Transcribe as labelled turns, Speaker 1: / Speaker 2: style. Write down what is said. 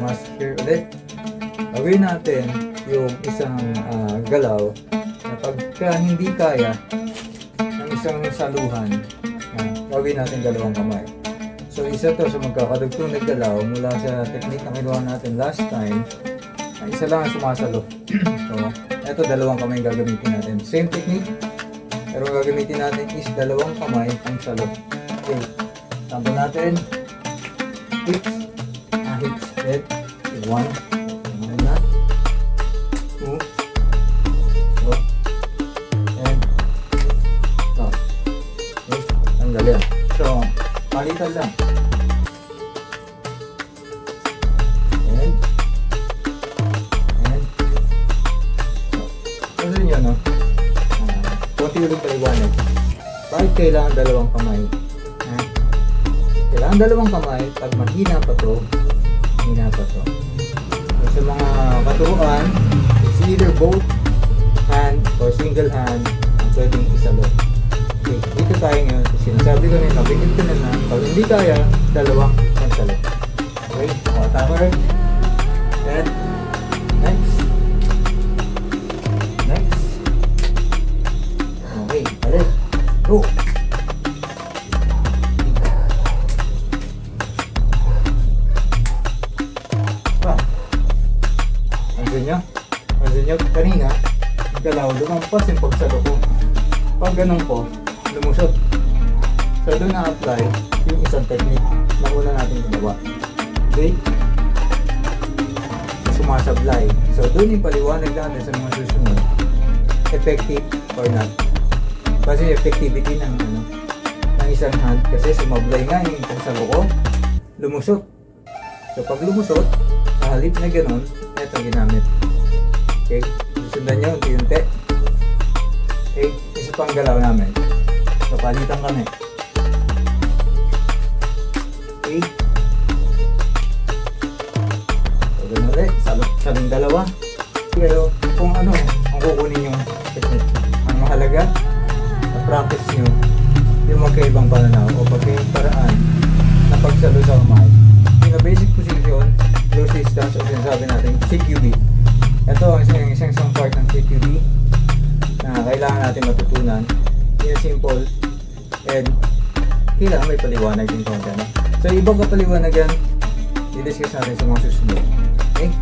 Speaker 1: master ulit. Gawin natin yung isang galaw na pagka hindi kaya ng isang saluhan, gawin natin dalawang kamay. So isa to sa magkakadugtong na galaw mula sa technique na kinuha natin last time. Isa lang ang sumasalo. So ito dalawang kamay gagamitin natin. Same technique, pero gagamitin natin is dalawang kamay ang salo. Okay, sample natin. Hits, head, 1, 2, and stop. Okay, tanggal yan. So, palitan lang. And so, kasi nyo, no? Kunti ulit paliwanag. Bakit kailangan dalawang kamay? Kailangan dalawang kamay pag mahina pa to. So, sa mga katuruan, it's either both hand or single hand ang pwedeng isalo. Okay, dito tayo ngayon. Sinasabi ko nila, bigyan ko na pag hindi kaya, dalawang pansalo. Okay, cover. And next. Okay, balik. Go! Pansin nyo, kanina, galaw, lumampas yung pagsalo ko. Pag ganun po, lumusot. So doon na-apply yung isang technique na una natin ginawa. Okay? Sumasablay. So doon yung paliwanag natin sa mga susunod. Effective or not. Kasi effectivity ng isang hand. Kasi sumablay nga yung pagsalo ko, lumusot. So pag lumusot, sa halip na ganun, ito ginamit. Okay, susundan nyo unti-unti. Okay, isa pang galaw namin. So palitan kami. Okay, so ganun ulit, salong dalawa. Pero kung ano ang kukunin yung technique, ang mahalaga na practice nyo yung magkaibang pananaw o magkaibang paraan na pagsalo sa kamay. In a basic position, close distance o sinasabi natin CQB. Ito ang isang part ng CQB na kailangan natin matutunan in a simple and kailangan may paliwanag din konti. So ibang kapaliwanagan i-discuss natin sa mga susunod. Okay?